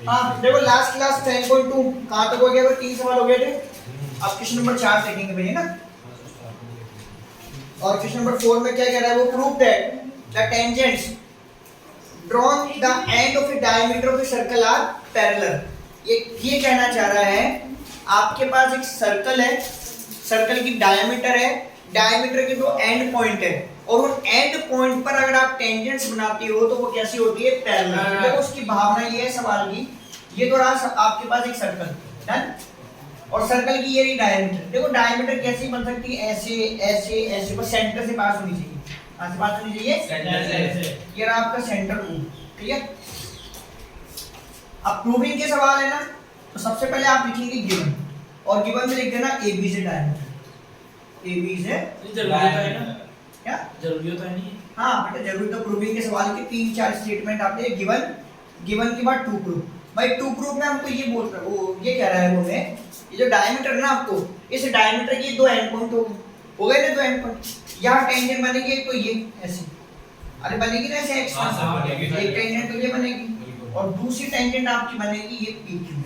हाँ देखो last class 10.2 कहाँ तक हो गया? वो 3 सवाल हो गए थे। अब क्वेश्चन नंबर 4 देखेंगे भैया ना। और क्वेश्चन नंबर 4 में क्या कह रहा है? वो prove that the tangents drawn the end of the diameter of the circle are parallel. ये कहना चाह रहा है आपके पास एक सर्कल है, सर्कल की डायमीटर है, डायमीटर के 2 एंड पॉइंट है और उन एंड पॉइंट पर अगर आप टेंजेंट्स बनाती हो तो वो कैसी होती है? पैरेलल। देखो उसकी भावना ये है सवाल की, ये तो रहा आपके पास एक सर्कल डन और सर्कल की ये रही डायमीटर। देखो डायमीटर कैसी बन सकती है? ऐसे ऐसे ऐसे, बस सेंटर से पास होनी चाहिए। कहां से पास होनी चाहिए? सेंटर से। ये रहा आपका सेंटर O, ठीक है। अब प्रूविंग के सवाल है ना, तो सबसे पहले आप लिखेंगे गिवन और गिवन में लिख देना AB से डायमीटर। AB से जरूरी होता है ना? क्या जरूरी होता है नहीं? हाँ बेटा जरूरी। तो प्रूविंग के सवाल के 3-4 स्टेटमेंट आते हैं। गिवन, गिवन के बाद टू प्रूफ। भाई टू प्रूफ में हमको ये बोल रहा है, वो ये कह रहा है वो में ये जो डायमीटर है ना, आपको इस डायमीटर के 2 एंड पॉइंट हो गए ना, 2 एंड पॉइंट। यहाँ टेंजेंट बनेगी एक, तो ये ऐसे, अरे बनेगी ना ऐसे एक्स, एक टेंजेंट तो ये बनेगी और दूसरी टेंजेंट आपकी बनेगी ये PQ,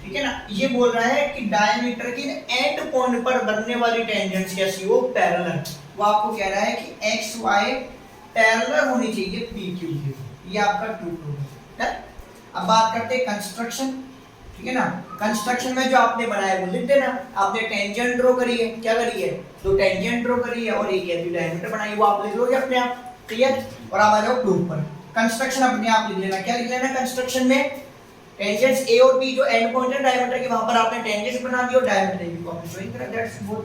ठीक है ना। ये बोल रहा है कि डायमीटर के एंड पॉइंट पर बनने वाली टेंजेंट्स कैसी हो? पैरेलल। वो आपको कह रहा है कि एक्स वाई पैरेलल होनी चाहिए PQ की। ये आपका टू प्रूफ है। अब बात करते हैं कंस्ट्रक्शन, ठीक है ना। कंस्ट्रक्शन में जो आपने बनाया वो लिख देना। आपने टेंजेंट ड्रॉ करी है, क्या करी है? तो टेंजेंट ड्रॉ करी है और एक ऐसी डायमीटर बनाई, वो आप लिख लोगे अपने आप, क्लियर। और आप आ जाओ प्रूफ पर। कंस्ट्रक्शन अपने आप लिख लेना। क्या लिख लेना कंस्ट्रक्शन में? टेंजेंट्स A और B जो एंड पॉइंट है डायमीटर के, वहां पर आपने टेंजेंट्स बना दिया और डायमीटर भी को आपने शोइंग करा, दैट्स बोथ।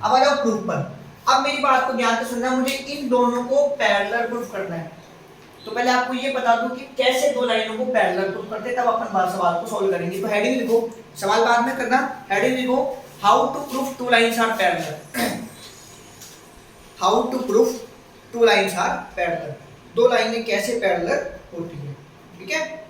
अब आ जाओ प्रूफ पर। अब मेरी बात को ध्यान से सुनना, मुझे इन दोनों को पैरेलल प्रूफ करना है। तो पहले आपको ये बता दूं कि कैसे दो लाइनों को पैरेलल प्रूफ करते हैं, तब अपन सवाल को सॉल्व करेंगे। तो हेडिंग लिखो, सवाल बाद में करना। हेडिंग लिखो, how to proof two lines are parallel. How to proof two lines are parallel. दो लाइनें कैसे पैरेलल होती है, ठीक है।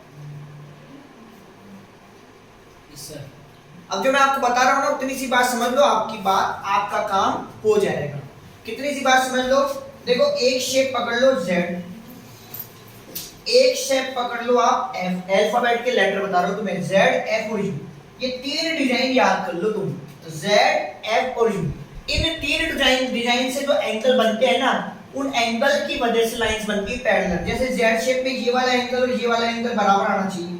अब जो मैं आपको बता रहा हूं ना, उतनी सी बात समझ लो, आपकी बात, आपका काम हो जाएगा। कितनी सी बात समझ लो? देखो एक शेप पकड़ लो Z, एक शेप पकड़ लो आप F, अल्फाबेट के लेटर बता रहा हूं तुम्हें, Z, F और U। ये 3 डिजाइन याद कर लो तुम, Z, F और U। इन 3 डिजाइन से जो एंगल बनते हैं ना, उन एंगल की वजह से लाइंस बनती है पैरेलल। जैसे Z शेप में ये वाला एंगल और ये वाला एंगल बराबर आना चाहिए,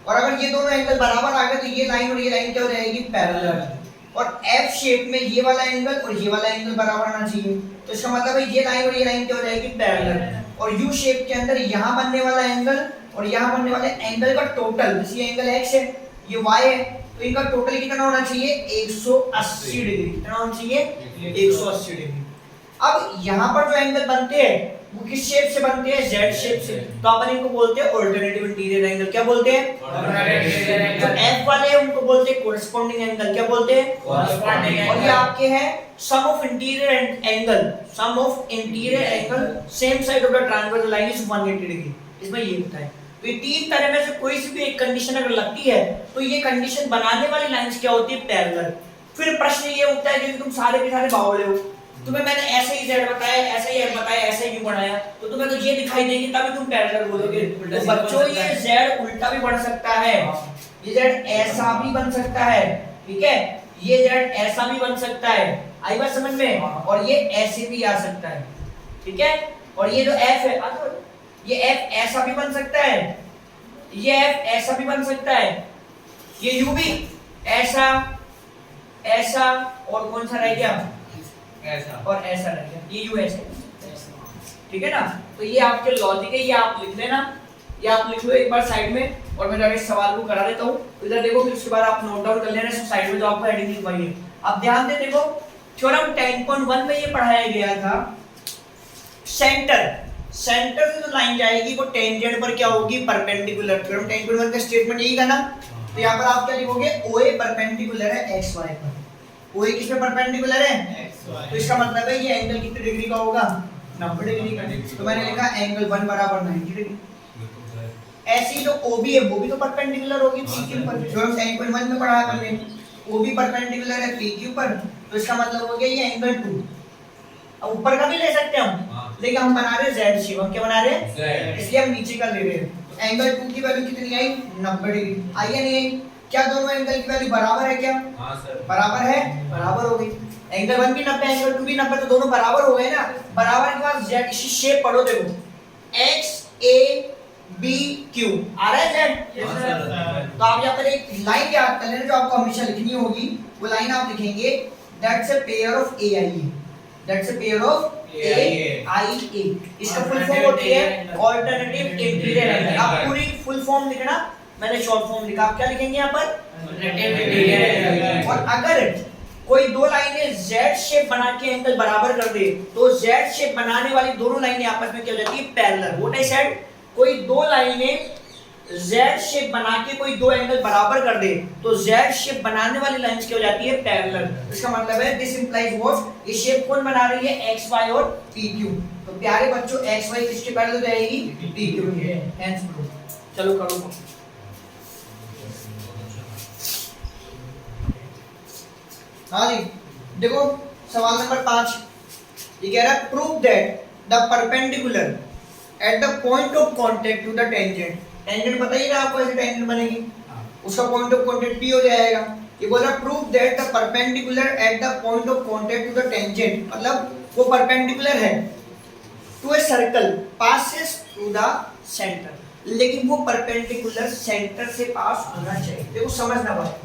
और अगर ये दोनों एंगल बराबर आ गए तो ये लाइन और ये लाइन क्या हो जाएगी? पैरेलल। और F शेप में ये वाला एंगल और ये वाला एंगल बराबर आना चाहिए, तो इसका मतलब है ये लाइन और ये लाइन क्या हो जाएगी? पैरेलल। और U शेप के अंदर यहाँ बनने वाला एंगल और यहाँ बनने वाले एंगल का टोटल, जैसे ये एंगल X है, ये Y है, तो इनका टोटल कितना होना चाहिए? 180 डिग्री। कितना होना चाहिए? 180 डिग्री। अब यहाँ पर जो एंगल बनते हैं वो किस शेप से बनते हैं? Z शेप से। तो अपन इनको बोलते हैं ऑल्टरनेटिव इंटीरियर एंगल। क्या बोलते हैं? जो F वाले हैं उनको बोलते हैं कोरस्पॉन्डिंग एंगल। क्या बोलते हैं? Corresponding angle. और ये आपके हैं sum of interior angle, sum of interior angle same side of the triangle line is 180 degree. इसमें ये होता है। तो ये 3 तरह में से कोई सी भी एक कंडीशन अगर लगती है तो ये कंडीशन बनाने वाली लाइंस क्या होती है? पैरेलल। फिर प्रश्न ये उठता है कि तुम सारे के सारे बावले हो, तुम्हें मैंने ऐसे ही Z बताया, ऐसे ही F बताया, ऐसे ही U बनाया, तो तुम्हें तो ये दिखाई देगी तभी तुम पैरेलल बोलोगे। तो बच्चों ये Z उल्टा भी बन सकता है, ये Z ऐसा भी बन सकता है, ठीक है। ये Z ऐसा भी बन सकता है, आई बात समझ में। और ये ऐसे भी आ सकता है, ठीक है। और ये जो F है, ये F ऐसा भी बन सकता है, ये F ऐसा भी बन सकता है, ये U भी ऐसा, ऐसा, और कौन सा रह गया? ऐसा और ऐसा रह गया, ये U ऐसा, ठीक है ना। तो ये आपके लॉजिक है, ये आप लिख लेना, ये आप लिख लो एक बार साइड में, और मैं डायरेक्ट सवाल को करा देता हूँ। तो इधर देखो, फिर उसके बाद आप नोट डाउन कर लेना साइड में जो आपको हेडिंग लिखवाई है। अब ध्यान दे, देखो थ्योरम 10.1 में ये पढ़ाया गया था, सेंटर, सेंटर से जो लाइन जाएगी वो टेंजेंट पर क्या होगी? परपेंडिकुलर। थ्योरम 10.1 का स्टेटमेंट यही था ना। तो यहाँ पर आप क्या लिखोगे? OA परपेंडिकुलर है XY पर। OA किस पे परपेंडिकुलर है? XY। तो इसका मतलब है ये एंगल कितने डिग्री का होगा? 90 डिग्री का। तो मैंने लिखा एंगल 1 बराबर 90 डिग्री। ऐसी जो OB है वो भी तो परपेंडिकुलर होगी PQ पर। थ्योरम 10.1 में पढ़ा हमने, OB परपेंडिकुलर है PQ पर, तो इसका मतलब हो गया ये एंगल 2। अब ऊपर का भी ले सकते हैं हम, लेकिन हम बना रहे हैं जेड शेप। हम क्या बना रहे हैं? Z। इसलिए हम नीचे का ले रहे हैं। तो एंगल 2 की वैल्यू कितनी आई? 90 डिग्री। आई या नहीं आई? क्या दोनों एंगल की वैल्यू बराबर है? क्या हाँ सर। बराबर है? बराबर हो गई। एंगल 1 भी 90, एंगल 2 भी 90, तो दोनों बराबर हो गए ना। बराबर के बाद जेड, इसी शेप पढ़ो, देखो एक्स ए बी क्यू आ रहा है जेड। Yes, sir। तो आप यहाँ पर एक लाइन याद कर लेना जो आपको हमेशा लिखनी होगी। वो लाइन आप लिखेंगे that's a pair of A I A. That's a pair of A I A. इसका फुल फॉर्म होती है ऑल्टरनेटिव इंटीरियर एंगल। आप पूरी फुल फॉर्म लिखना, मैंने शॉर्ट फॉर्म लिखा। आप क्या लिखेंगे यहाँ पर? और अगर कोई दो लाइनें Z शेप बना के एंगल बराबर कर दे तो Z शेप बनाने वाली दोनों लाइनें आपस में क्या हो जाती है? पैरेलल। व्हाट आई सेड, कोई दो लाइनें Z शेप बना के कोई दो एंगल बराबर कर दे तो Z शेप बनाने वाली लाइंस क्या हो जाती है? पैरेलल। इसका मतलब है दिस इंप्लाइज व्हाट, ये शेप कौन बना रही है? XY और PQ। तो प्यारे बच्चों XY किसके पैरेलल हो जाएगी? PQ के। हेंस ब्रो, चलो करो। हाँ जी, देखो सवाल नंबर 5 ये कह रहा है prove that the perpendicular at the point of contact to the tangent. Tangent बताइए ना आपको, ऐसे टेंजेंट बनेगी, उसका पॉइंट ऑफ कांटेक्ट P हो जाएगा। ये बोल रहा है prove that the perpendicular at the point of contact to the tangent, मतलब वो परपेंडिकुलर है to a circle passes through the centre, लेकिन वो परपेंडिकुलर सेंटर से पास होना चाहिए। देखो समझना बात,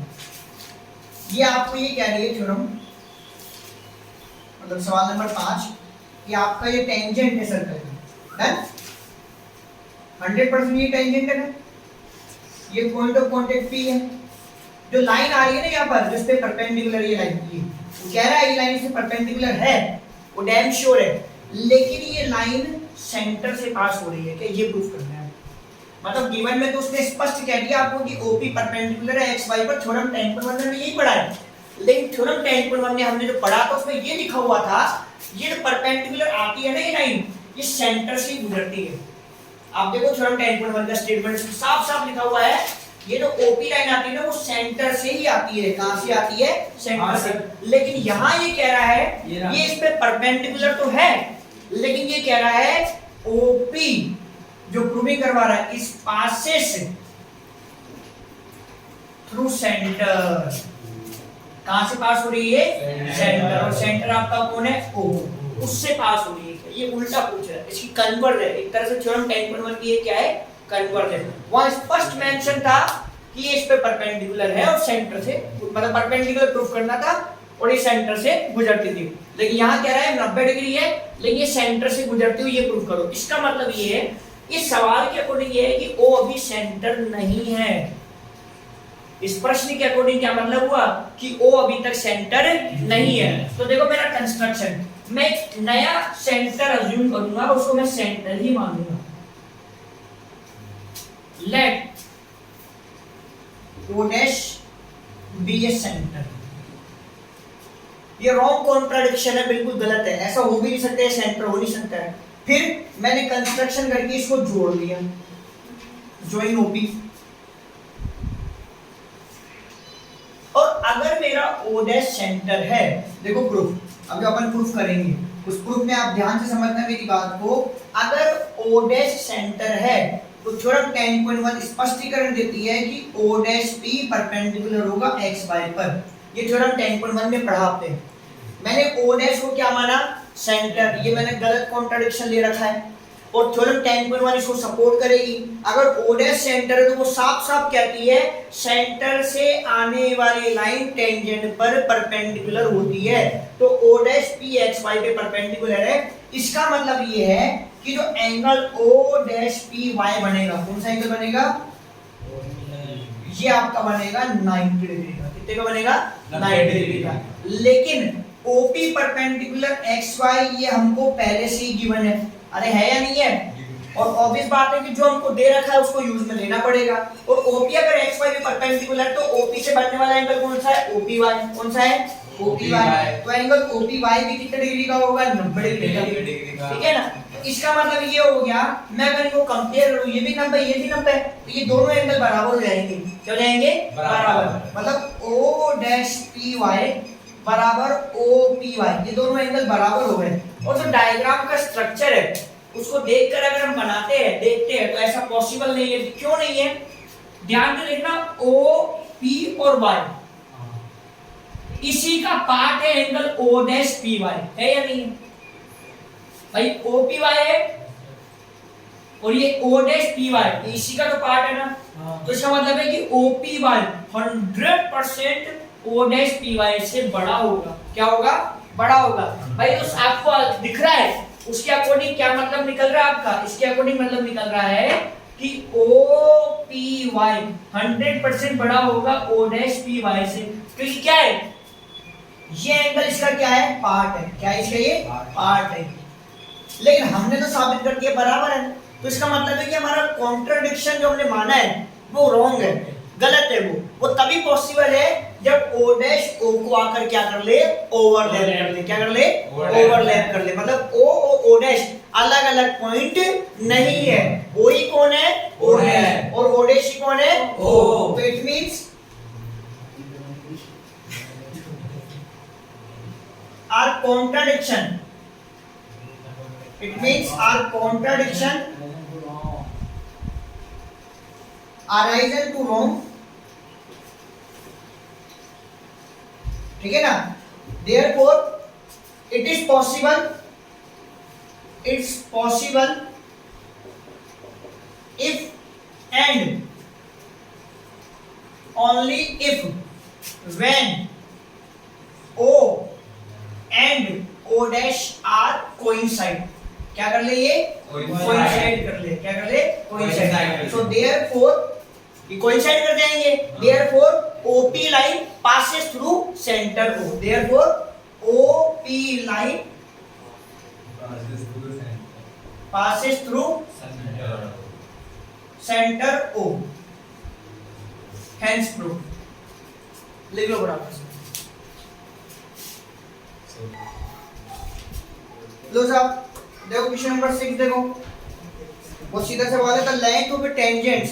ये आपको ये कह रही है थ्योरम, मतलब सवाल नंबर 5 कि आपका ये टेंजेंट है सर्कल का, डन। 100% ये टेंजेंट है ना, ये पॉइंट ऑफ कांटेक्ट P है। जो लाइन आ रही है ना यहाँ पर जिस पे परपेंडिकुलर ये लाइन, ये वो कह रहा है ये लाइन से परपेंडिकुलर है, वो डैम श्योर है, लेकिन ये लाइन सेंटर से पास हो रही है, क्या ये प्रूफ करना है। मतलब गिवन में तो उसने स्पष्ट कह दिया आपको कि OP परपेंडिकुलर है XY पर। थ्योरम 10.1 में यही पढ़ा है, लेकिन थ्योरम 10.1 में हमने जो पढ़ा था उसमें ये लिखा हुआ था ये जो परपेंडिकुलर आती है ना ये लाइन, ये सेंटर से गुजरती है। आप देखो थ्योरम 10.1 का स्टेटमेंट साफ साफ लिखा हुआ है, ये जो OP लाइन आती है ना वो सेंटर से ही आती है। कहां से आती है? सेंटर से। लेकिन यहाँ ये कह रहा है ये इस पे परपेंडिकुलर तो है, लेकिन ये कह रहा है OP जो प्रूविंग करवा रहा है इस पासेस थ्रू सेंटर। कहां से पास हो रही है? सेंटर। और सेंटर आपका कौन है? O, उससे पास हो रही है। ये उल्टा पूछ रहा है, इसकी कन्वर्ज है एक तरह से। थ्योरम 10.1 की ये क्या है? कन्वर्ज है। वहां स्पष्ट मेंशन था कि ये इस पे परपेंडिकुलर है और सेंटर से, मतलब परपेंडिकुलर प्रूफ करना था और ये सेंटर से गुजरती थी। लेकिन यहाँ कह रहा है 90 डिग्री है लेकिन ये सेंटर से गुजरती हुई, ये प्रूफ करो। इसका मतलब ये है, इस सवाल के अकॉर्डिंग ये है कि O अभी सेंटर नहीं है। इस प्रश्न के अकॉर्डिंग क्या मतलब हुआ कि O अभी तक सेंटर नहीं है। तो देखो मेरा कंस्ट्रक्शन, मैं एक नया सेंटर अज्यूम करूंगा, उसको मैं सेंटर ही मानूंगा। Let O dash be a center। ये रॉन्ग कॉन्ट्राडिक्शन है, बिल्कुल गलत है, ऐसा हो भी नहीं सकता है, सेंटर हो नहीं सकता है। फिर मैंने कंस्ट्रक्शन करके इसको जोड़ लिया, ज्वाइन OP। और अगर मेरा O डैश सेंटर है, देखो प्रूफ, अब जो अपन प्रूफ करेंगे उस प्रूफ में आप ध्यान से समझना मेरी बात को। अगर O डैश सेंटर है तो थ्योरम 10.1 स्पष्टीकरण देती है कि O डैश P परपेंडिकुलर होगा XY पर। ये थ्योरम 10.1 में पढ़ा आपने। मैंने O डैश को क्या माना? सेंटर। ये मैंने गलत कॉन्ट्राडिक्शन ले रखा है और थ्योरम 10.1 इसको सपोर्ट करेगी। अगर O डैश सेंटर है तो वो साफ साफ कहती है सेंटर से आने वाली लाइन टेंजेंट पर परपेंडिकुलर होती है। तो O डैश P XY पे परपेंडिकुलर है। इसका मतलब ये है कि जो एंगल O डैश PY बनेगा, कौन सा एंगल बनेगा? ये आपका बनेगा 90 डिग्री का। कितने का बनेगा? 90 डिग्री का। लेकिन OP परपेंडिकुलर XY ये हमको पहले से ही गिवन है। अरे है या नहीं है? और ऑब्वियस बात है कि जो हमको दे रखा है उसको यूज में लेना पड़ेगा। और OP अगर XY पे परपेंडिकुलर तो OP से बनने वाला एंगल कौन सा है? OPY। कौन सा है? OPY। तो एंगल OPY भी कितने डिग्री का होगा? 90 डिग्री का। ठीक है ना? तो इसका मतलब ये हो गया, मैं अगर इनको कंपेयर करूं, ये भी 90 ये भी 90, तो ये दोनों एंगल बराबर हो जाएंगे। क्या हो जाएंगे? बराबर। मतलब O डैश PY बराबर OPY, ये दोनों एंगल बराबर हो गए। और जो डायग्राम का स्ट्रक्चर है उसको देखकर अगर हम बनाते हैं देखते हैं तो ऐसा पॉसिबल नहीं है। क्यों नहीं है? ध्यान से देखना, ओ पी और वाई इसी का पार्ट है angle O dash P Y, है या नहीं? भाई ओ पी वाई है और ये ओ डैश पी वाई इसी का तो पार्ट है ना। तो इसका मतलब है कि O P Y 100% O dash P Y से बड़ा होगा। क्या होगा? बड़ा होगा। भाई उस आपको दिख रहा है उसके अकॉर्डिंग क्या मतलब निकल रहा है आपका? इसके अकॉर्डिंग मतलब निकल रहा है कि ओ पी वाई 100% बड़ा होगा ओ डैश पी वाई से, क्योंकि क्या है ये एंगल इसका क्या है? पार्ट है। क्या है इसका? ये पार्ट है। लेकिन हमने तो साबित कर दिया बराबर है, तो इसका मतलब है कि हमारा कॉन्ट्रडिक्शन जो हमने माना है वो रॉन्ग है, गलत है। वो तभी पॉसिबल है जब ओ डैश ओ को आकर क्या कर ले? ओवरलैप कर ले। क्या कर ले? ओवरलैप कर ले। मतलब ओ ओ डैश अलग अलग पॉइंट नहीं है। ओ ही कौन है? ओ है। और ओ डैश ही कौन है? ओ। तो it means our contradiction, it means our contradiction arisen to wrong, ठीक है ना? Therefore it is possible, it's possible if and only if when O and O dash are coincide. क्या कर ले? ये coincide कर ले। क्या कर ले? coincide. So therefore ये coincide कर जाएंगे। Therefore OP line passes through center O. Therefore OP line passes through center O. Hence proof. लिख लो बराबर से। लो साहब देखो क्वेश्चन नंबर 6 देखो, वो सीधा सवाल है the length of A tangent,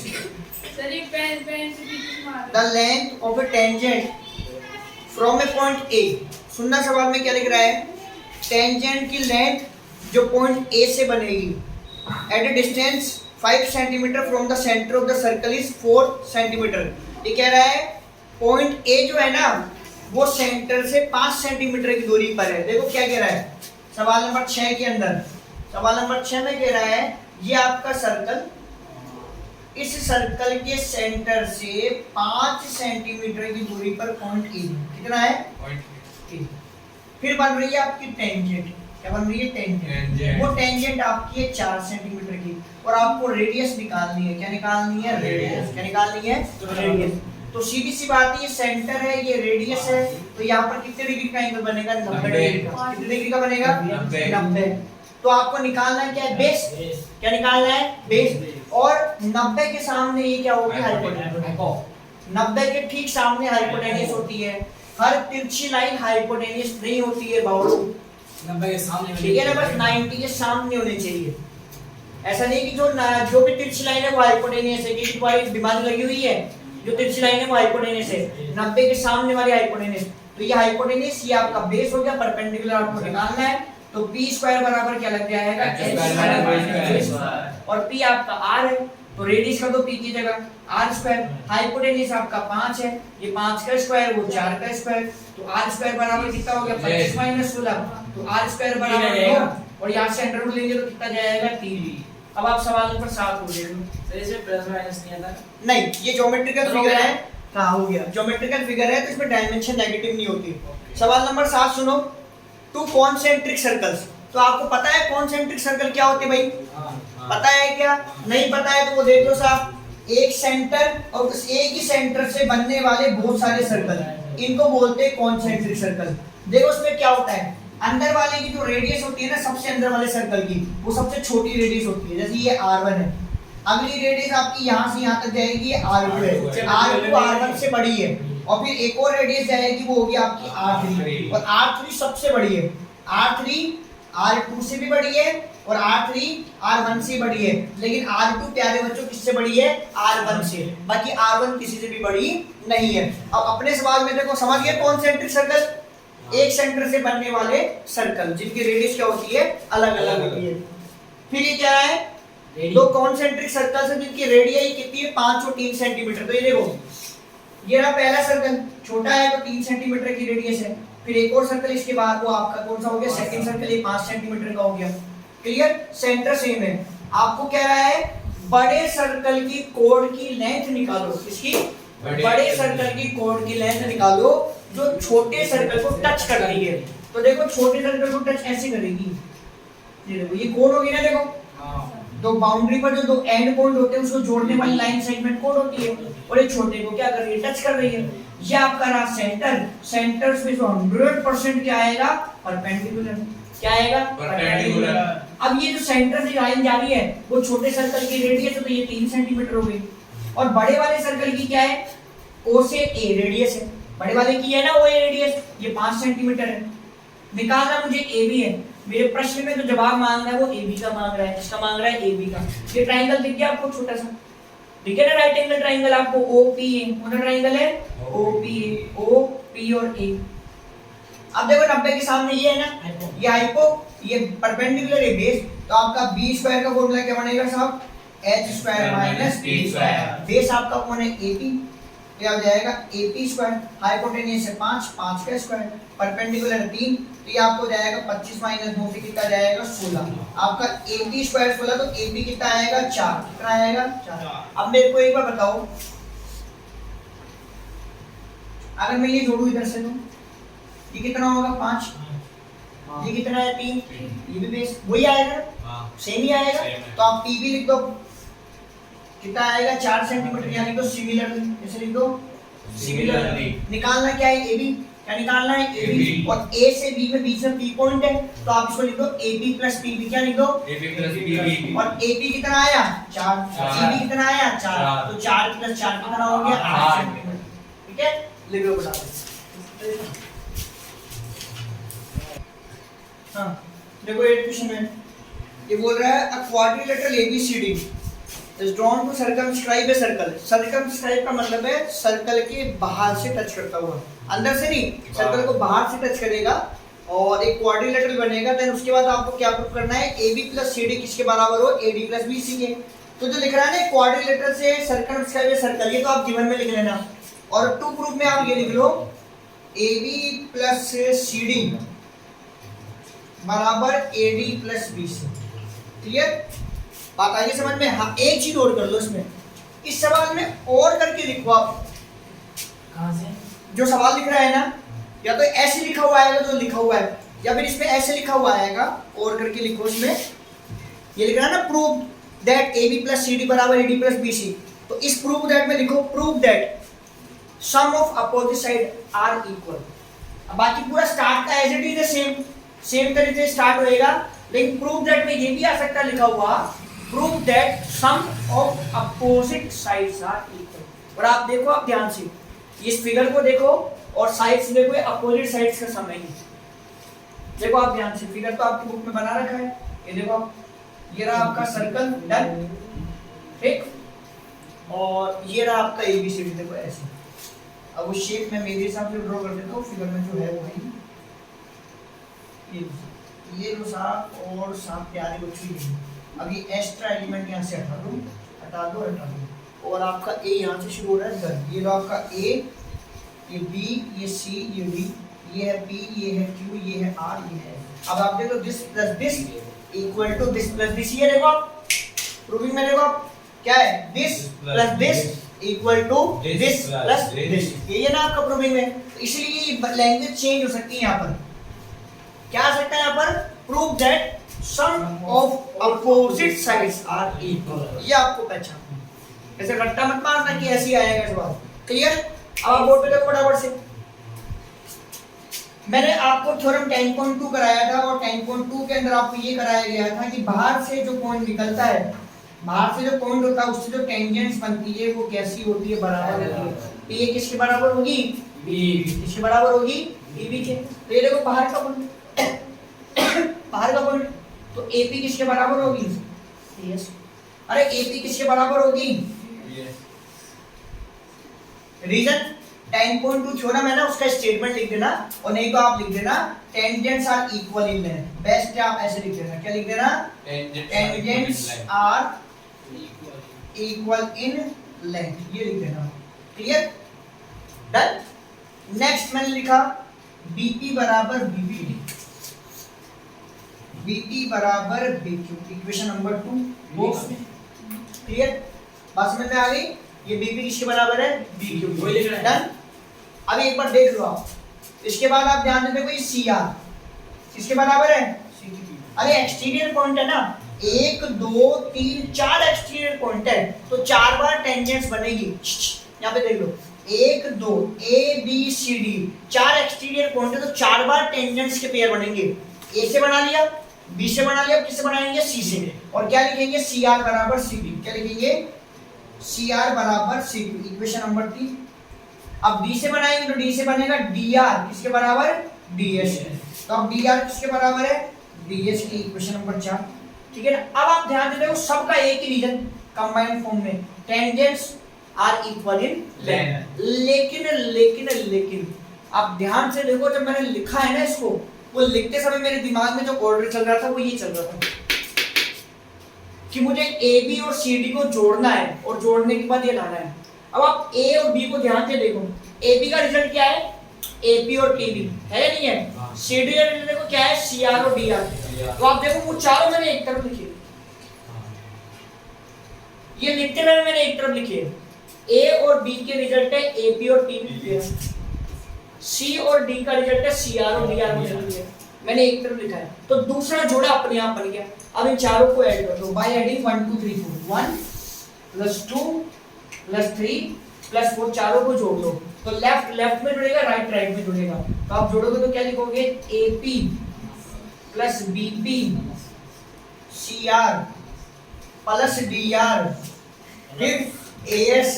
sir एक पेन से पीछे मार the length of A tangent from A point A. सुनना सवाल में क्या लिख रहा है? टेंजेंट की लेंथ जो पॉइंट ए से बनेगी at a distance 5 centimetre from the centre of the circle is 4 centimetre. ये कह रहा है पॉइंट ए जो है ना वो सेंटर से 5 सेंटीमीटर की दूरी पर है। देखो क्या कह रहा है सवाल नंबर 6 के अंदर। सवाल नंबर 6 में कह रहा है ये आपका सर्कल, इस सर्कल के सेंटर से 5 सेंटीमीटर की दूरी पर पॉइंट ए। कितना है? Point A. फिर बन रही है आपकी टेंजेंट। क्या बन रही है? टेंजेंट। वो टेंजेंट आपकी है 4 सेंटीमीटर की और आपको रेडियस निकालनी है। क्या निकालनी है? रेडियस। क्या निकालनी है? रेडियस। तो सीधी सी बात है ये सेंटर है ये रेडियस है, तो यहाँ पर कितने डिग्री का एंगल बनेगा? 90 डिग्री का। कितने डिग्री का बनेगा? 90। तो आपको निकालना क्या है? बेस। क्या निकालना है? बेस। और 90 के सामने ये क्या होगी? हाइपोटेन्यूज। 90 के ठीक सामने हाइपोटेन्यूज होती है। हर तिरछी लाइन हाइपोटेन्यूज नहीं होती है बाबू। 90 के सामने, ठीक है ना? बस 90 के सामने होने चाहिए। ऐसा नहीं कि जो भी तिरछी लाइन है वो हाइपोटेन्यूज है, कि तुम्हारी दिमाग लगी हुई है जो तिरछी लाइन है वो हाइपोटेन्यूज है। 90 के सामने वाली हाइपोटेन्यूज, तो ये हाइपोटेन्यूज ये आपका बेस हो गया। परपेंडिकुलर आपको निकालना है तो p स्क्वायर बराबर क्या लग जाएगा? h square. और p आपका r है तो रेडियस का तो p की जगह r स्क्वायर। हाइपोटेन्यूज आपका 5 है, ये 5 का स्क्वायर वो 4 का स्क्वायर, तो r स्क्वायर बराबर कितना हो गया? 25 - 16, तो r स्क्वायर बराबर 9 और यहां से अंडर रूट लेंगे तो कितना जाएगा? 3। अब आप सवाल नंबर 7 को ले लो। सर इसमें प्लस माइनस नहीं आता? नहीं, ये ज्योमेट्रिकल फिगर है। कहां हो गया? ज्योमेट्रिकल फिगर है तो इसमें डायमेंशन नेगेटिव नहीं होती। सवाल नंबर 7 सुनो। टू कॉन्सेंट्रिक सर्कल्स, तो आपको पता है कॉन्सेंट्रिक सर्कल क्या होते हैं भाई? पता है क्या? नहीं पता है तो वो देख लो साहब। एक सेंटर और उस एक ही सेंटर से बनने वाले बहुत सारे सर्कल, इनको बोलते हैं कॉन्सेंट्रिक सर्कल। देखो उसमें क्या होता है, अंदर वाले की जो रेडियस होती है ना सबसे अंदर वाले सर्कल की, वो सबसे छोटी रेडियस होती है। जैसे ये r1 है, अगली रेडियस आपकी यहाँ से यहाँ तक जाएगी, ये r2 है। r2 r1 से बड़ी है और फिर एक और रेडियस जाएगी वो होगी आपकी r3 और r3 सबसे बड़ी है। r3 r2 से भी बड़ी है और r3 r1 से बड़ी है, लेकिन r2 प्यारे बच्चों किससे बड़ी है? r1 से। बाकी r1 किसी से भी बड़ी नहीं है। अब अपने सवाल में देखो, समझ गए कॉन्सेंट्रिक सर्कल? एक सेंटर से बनने वाले सर्कल जिनकी रेडियस क्या होती है, अलग अलग होती है। फिर ये क्या है, दो कॉन्सेंट्रिक सर्कल्स हैं जिनकी रेडियस कितनी है, 5 और 3 सेंटीमीटर। तो ये देखो, ये रहा पहला सर्कल, छोटा है तो 3 सेंटीमीटर की रेडियस है। फिर एक और सर्कल इसके बाद, वो आपका कौन सा हो गया, सेकंड सर्कल, ये 5 सेंटीमीटर का हो गया। क्लियर, सेंटर सेम है। आपको कह रहा है बड़े सर्कल की कोड की लेंथ निकालो। इसकी बड़े सर्कल की कोड की लेंथ निकालो जो छोटे सर्कल को टच कर रही है। तो देखो छोटे सर्कल को टच ऐसे करेगी, ये देखो ये कोड होगी ना, देखो दो बाउंड्री पर जो दो एंड पॉइंट होते हैं उसको जोड़ने वाली लाइन सेगमेंट कोड होती है, और ये छोटे को क्या कर रही है, टच कर रही है। ये आपका रहा सेंटर, सेंटर से जो 100% क्या आएगा, परपेंडिकुलर। क्या आएगा, परपेंडिकुलर। अब ये जो सेंटर से लाइन जा रही है वो छोटे सर्कल की रेडियस है, तो ये 3 सेंटीमीटर हो गई। और बड़े वाले सर्कल की क्या है, ओ से ए रेडियस है, बड़े वाले की है ना ओ ए रेडियस, ये 5 सेंटीमीटर है। निकालना मुझे ए बी है, मेरे प्रश्न में जो जवाब मांग रहा है वो ए बी का मांग रहा है। किसका मांग रहा है, ए बी का। ये ट्रायंगल दिख गया आपको छोटा सा, ठीक है ना, राइट एंगल ट्रायंगल आपको ओ पी ए, कौन सा ट्रायंगल है, O P A, O P और ए। अब देखो 90 के सामने ये है ना, ये हाइपो, ये परपेंडिकुलर है बेस, तो आपका बी स्क्वायर का फॉर्मूला क्या बनेगा साहब, H square minus B square. Base आपका कौन है, ए पी, ये आ जाएगा ए पी स्क्वायर। हाइपोटेन्यूस है 5, 5 का स्क्वायर, परपेंडिकुलर 3, तो ये आपको जाएगा 25 माइनस 9 से कितना जाएगा, 16। आपका ए पी स्क्वायर 16, तो ए पी कितना आएगा, 4। कितना आएगा, 4। अब मेरे को एक बार बताओ, अगर मैं ये जोड़ू इधर से, तो ये कितना होगा, 5, ये कितना है, 3, ये भी बेस वही आएगा, सेम ही आएगा। तो आप पी भी लिख दो, कितना आएगा, 4 सेंटीमीटर, यानी तो सिमिलरली, ऐसे लिख दो, सिमिलरली। निकालना क्या है, ए बी, क्या निकालना है, ए बी। और ए से बी में बीच में पी पॉइंट है, तो आप इसको लिख दो A B plus P B. क्या लिख दो, A B plus P B. और ए बी कितना आया, 4, सी बी कितना आया, 4, तो 4 प्लस 4 कितना हो गया, 8 सेंटीमीटर। ठीक है, लिख लो बता दो। हाँ देखो, एक क्वेश्चन है, ये बोल रहा है a quadrilateral ABCD is drawn to circumscribe a circle. Circumscribe का मतलब है सर्कल के बाहर से टच करता हुआ, अंदर से नहीं, सर्कल को बाहर से टच करेगा और एक क्वाड्रिलेटरल बनेगा। देन उसके बाद आपको क्या प्रूफ करना है, A B plus C D किसके बराबर हो, A D plus B C के। तो जो लिख रहा है ना क्वाड्रिलेटरल से सर्कमस्क्राइब ए सर्कल, ये तो आप गिवन में लिख लेना। और टू प्रूफ में आप ये लिख लो, a B plus C d बराबर a D plus B c. Clear, बात आगे समझ में। हाँ, एक चीज और कर लो इसमें, इस सवाल में और करके लिखो आप। कहां से, जो सवाल लिख रहा है ना, या तो ऐसे लिखा हुआ आएगा जो लिखा हुआ है, या फिर इसमें ऐसे लिखा हुआ आएगा, और करके लिखो इसमें। ये लिख रहा है ना, prove that a B plus C d बराबर a D plus B c, तो इस प्रूव दैट में लिखो prove that sum of opposite side are equal. अब बाकी पूरा स्टार्ट का एज इट इज सेम तरीके से स्टार्ट होएगा, लेकिन प्रूव दैट में ये भी आ सकता है लिखा हुआ, prove that sum of opposite sides are equal. और आप देखो, आप ध्यान से इस फिगर को देखो और साइड्स देखो, अपोजिट साइड्स का सम है। देखो आप ध्यान से, फिगर तो आपकी बुक में बना रखा है, ये देखो आप, ये रहा आपका सर्कल, डन, ठीक, और ये रहा आपका एबीसीडी, देखो ऐसे। अब वो शेप में मेरे हिसाब से ड्रॉ कर देता हूँ, फिगर में जो है वही ये लो साफ और साफ प्यारे बच्ची नहीं। अब ये एक्स्ट्रा एलिमेंट यहाँ से हटा दो, हटा दो, हटा दो। और आपका ए यहाँ से शुरू हो रहा है, डन। ये लो आपका ए, ये बी, ये सी, ये डी, ये है पी, ये है क्यू, ये है आर, ये है। अब आप देखो this plus this equal to this plus this. ये देखो आप प्रूविंग में, देखो आप क्या है, this plus this equal to this plus this. ये है ना आपका प्रूविंग में। तो इसलिए लैंग्वेज चेंज हो सकती है यहाँ पर। क्या आ सकता है यहाँ पर, prove that sum of opposite sides are equal. ये आपको पहचान, ऐसे रट्टा मत मारना कि ऐसे ही आएगा जवाब। क्लियर, अब आप बोर्ड पे देखो फटाफट से। मैंने आपको थ्योरम 10.2 कराया था, और 10.2 के अंदर आपको ये कराया गया था कि बाहर से जो पॉइंट निकलता है, बाहर से जो पॉइंट होता है उससे जो टेंजेंट्स बनती है वो कैसी होती है, बराबर होती है। ये किसके बराबर होगी, बी। किसके बराबर होगी, बी के। तो ये देखो बाहर का पॉइंट, बाहर का पॉइंट, तो AP किसके बराबर होगी, यस। अरे AP किसके बराबर होगी, यस। रीजन 10.2 थ्योरम है ना, उसका स्टेटमेंट लिख देना, और नहीं तो आप लिख देना tangents are equal in length. Best है आप ऐसे लिख देना, क्या लिख देना, tangents are equal in length, ये लिख देना। Clear, done. नेक्स्ट मैंने लिखा बीपी बराबर बीपी, बीपी बराबर बीक्यू, इक्वेशन नंबर 2 बॉक्स में। क्लियर, बात समझ में आ गई। ये बीपी किसके बराबर है, बीक्यू। डन। अब एक बार देख लो आप, इसके बाद आप ध्यान देते कोई सीआर किसके बराबर है, अरे एक्सटीरियर पॉइंट है ना, 1 2 3 4 एक्सटीरियर पॉइंट है, तो 4 बार टेंजेंट्स बनेगी। यहाँ पे देख लो 1 2 A B C D, 4 exterior point है, तो 4 बार टेंजेंट्स के पेयर बनेंगे। ए से बना लिया, बी से बना लिया, किससे बनाएंगे, सी से। और क्या लिखेंगे, सी आर बराबर सी बी, क्या लिखेंगे, सी आर बराबर सी बी, इक्वेशन नंबर 3। अब डी से बनाएंगे तो डी से बनेगा डी आर, किसके बराबर, डी एस। तो अब डी आर किसके बराबर है, डी एस की, इक्वेशन नंबर 4। ठीक है ना। अब आप ध्यान देते हो सबका एक ही रीजन कंबाइंड फॉर्म में, tangents are equal in length. लेकिन आप ध्यान से देखो, जब मैंने लिखा है ना इसको, वो लिखते समय मेरे दिमाग में जो ऑर्डर चल रहा था वो ये चल रहा था कि मुझे ए बी और सी डी को जोड़ना है, और जोड़ने के बाद ये लाना है। अब आप ए और बी को ध्यान से देखो, ए बी का रिजल्ट क्या है, ए पी और टी बी है या नहीं है, सी डी का रिजल्ट देखो क्या है, सी आर और डी आर। तो आप देखो वो चारों मैंने एक तरफ लिखे, ये लिखते हुए मैंने एक तरफ लिखे, ए और बी के रिजल्ट है ए पी और टी बी, सी और डी का रिजल्ट है सी आर और डी आर, मैंने एक तरफ लिखा है। तो दूसरा जोड़ा अपने आप बन गया। अब इन चारों को ऐड कर दो बाय एडिंग 1 2 3 4, 1 + 2 + 3 + 4, चारों को जोड़ दो तो लेफ्ट में जुड़ेगा, राइट में जुड़ेगा। तो आप जोड़ोगे तो क्या लिखोगे, AP + BP CR + DR, फिर AS,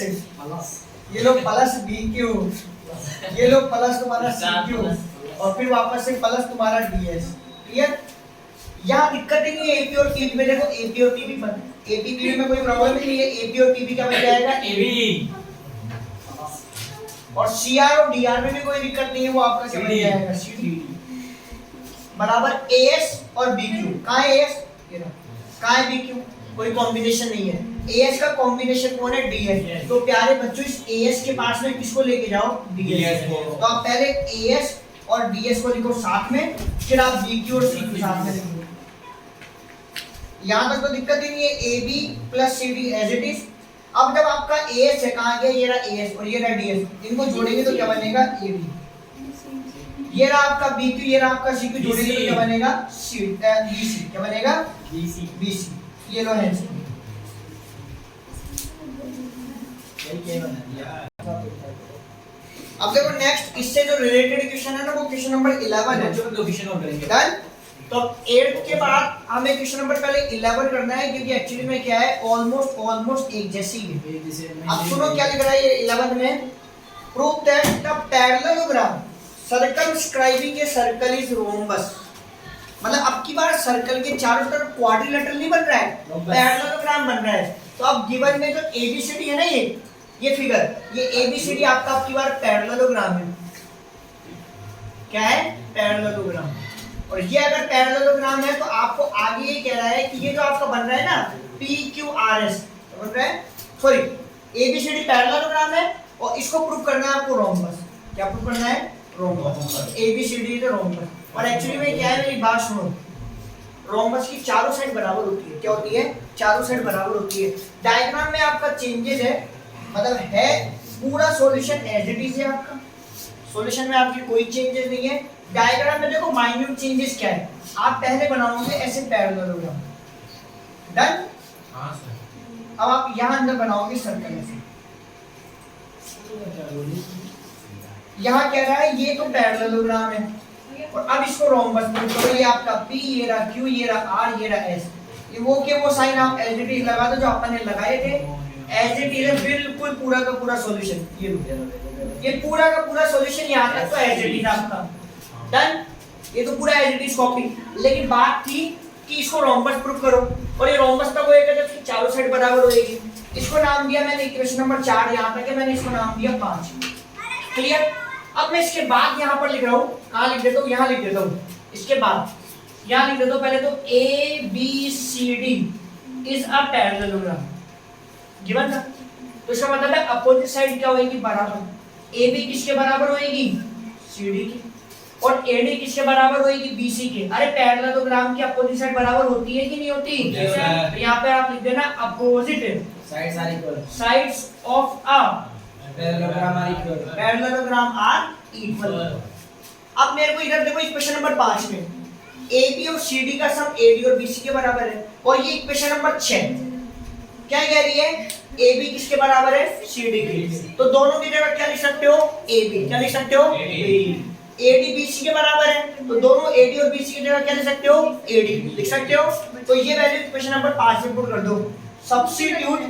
ये लो प्लस BQ, ये लो प्लस तुम्हारा CQ, और फिर वापस से प्लस तुम्हारा DS। क्लियर, यहाँ दिक्कत ही नहीं है AP और TB में। देखो AP और TB बन, AP TB में कोई प्रॉब्लम नहीं है, AP और TB क्या बन जाएगा, AB, और CR और DR में भी कोई दिक्कत नहीं है, वो आपका क्या बन जाएगा, CD बराबर AS और BQ। कहाँ है AS, ये रहा, कहाँ है BQ, कोई कॉम्बिनेशन नहीं है। AS का कॉम्बिनेशन कौन है, DS। तो प्यारे बच्चों इस AS के पास में किसको लेके जाओ, DS को। तो आप पहले AS और DS को लिखो साथ में, फिर आप BQ और CQ साथ में लिखो। यहाँ तक तो दिक्कत ही नहीं है, AB + CD as it is. अब जब आपका AS है, कहाँ गया, ये रहा AS और ये रहा DS, इनको जोड़ेंगे तो क्या बनेगा, AB। ये रहा आपका BQ, ये रहा आपका CQ, जोड़ेंगे तो क्या बनेगा, BC, क्या बनेगा, BC। ये लो है, अब देखो नेक्स्ट इससे जो रिलेटेड इक्वेशन है ना, वो क्वेश्चन नंबर 11 है, जो क्वेश्चन नंबर डन। तो 8 के बाद हमें क्वेश्चन नंबर पहले 11 करना है, क्योंकि एक्चुअली में क्या है, ऑलमोस्ट एक जैसी है। अब सुनो क्या लिख रहा है ये 11 में, prove that the parallelogram circumscribing a circle is rhombus. मतलब अब की बार सर्कल के चारों तरफ क्वाड्रिलेटरल नहीं बन रहा है, पैरेललोग्राम बन रहा है। तो अब गिवन में जो ABCD है ना, ये फिगर, ये ABCD आपका अब की बार पैरेललोग्राम है। क्या है, पैरेललोग्राम। और ये अगर पैरेललोग्राम है तो आपको आगे ये कह रहा है कि ये जो आपका बन रहा है ना PQRS बन रहा है, सॉरी ABCD पैरेललोग्राम है, और इसको प्रूव करना है आपको रोम्बस। क्या प्रूव करना है, रोम्बस। ABCD is rhombus. और एक्चुअली में क्या है, मेरी बात सुनो, रोम्बस की चारों साइड बराबर होती है। क्या होती है, चारों साइड बराबर होती है। डायग्राम में आपका चेंजेस है, मतलब है पूरा सॉल्यूशन एज इट इज है आपका, सॉल्यूशन में आपकी कोई चेंजेस नहीं है। डायग्राम में देखो माइन्यूट चेंजेस क्या है, आप पहले बनाओगे ऐसे पैरेललोग्राम, डन। हां सर। अब आप यहां अंदर बनाओगे सर्कल ऐसे, यहां कह रहा है ये तो पैरेललोग्राम है, और अब इसको रोम्बस प्रूव करो। ये आपका P, ये रहा Q, ये रहा R, ये रहा S। ये वो के वो साइन आप एज इट इज लगा दो जो अपन ने लगाए थे, एज इट इज बिल्कुल पूरा का पूरा सॉल्यूशन। ये पूरा का पूरा सॉल्यूशन यहां तक तो एज इट इज आपका डन। ये तो पूरा एज इट इज कॉपी। लेकिन बात थी कि इसको रोम्बस प्रूव करो, और ये रोम्बस तब होएगा जब इसकी चारों साइड बराबर होएगी। इसको नाम दिया मैंने इक्वेशन नंबर 4, यहां तक है, मैंने इसको नाम दिया 5। क्लियर। अब मैं इसके बाद यहाँ पर लिख रहा हूँ, कहाँ लिख देता हूँ, यहाँ लिख देता हूँ। इसके बाद यहाँ लिख देता हूँ पहले तो ABCD is a parallelogram given था। तो इसका मतलब है अपोजिट साइड क्या होगी, बराबर। AB किसके बराबर होगी, CD की, और AD किसके बराबर होगी, BC के। अरे पैरेललोग्राम की अपोजिट साइड बराबर होती है कि नहीं होती? तो यहाँ पे आप लिख देना opposite sides are equal, sides of a parallelogram are equal, parallelogram are equal. अब मेरे को इधर देखो इक्वेशन नंबर 5 में AB और CD का सम AD और BC के बराबर है, और ये इक्वेशन नंबर 6 क्या कह रही है, AB किसके बराबर है, CD के। तो दोनों की जगह क्या लिख सकते हो, AB। क्या लिख सकते हो, AD BC के बराबर है, तो दोनों AD और BC की जगह क्या लिख सकते हो, AD लिख सकते हो। तो ये वैल्यू इक्वेशन नंबर 5 में पुट कर दो, सब्स्टिट्यूट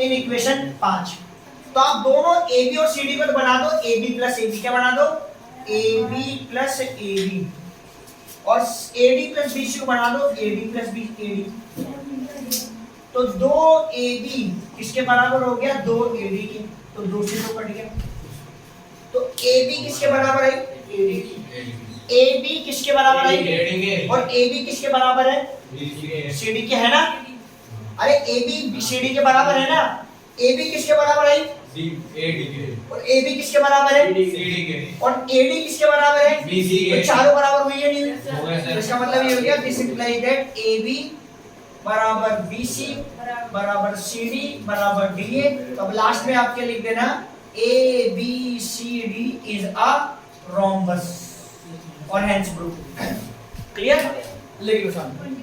इन इक्वेशन 5। तो आप दोनों AB और CD को बना दो AB प्लस AB, क्या बना दो, AB प्लस AB, और AD प्लस BC को बना दो AD प्लस AD। तो 2 AB किसके बराबर हो गया, 2 AD के, तो 2 से 2 कट गया। तो AB किसके बराबर है, AD की। AB किसके बराबर है, और AB किसके बराबर है, CD के, है ना। अरे AB CD के बराबर है ना। AB किसके बराबर है, और AB किसके बराबर है, और AD किसके बराबर है, BC के। तो चारों बराबर हुई है, नहीं हो गया हुई? सर। तो इसका मतलब ये हो गया, दिस इंप्लाइज दैट AB बराबर BC बराबर CD बराबर DA। तो अब लास्ट में आप क्या लिख देना, ABCD इज अ रोम्बस, और हेंस प्रूफ। क्लियर, लिख लो सामने।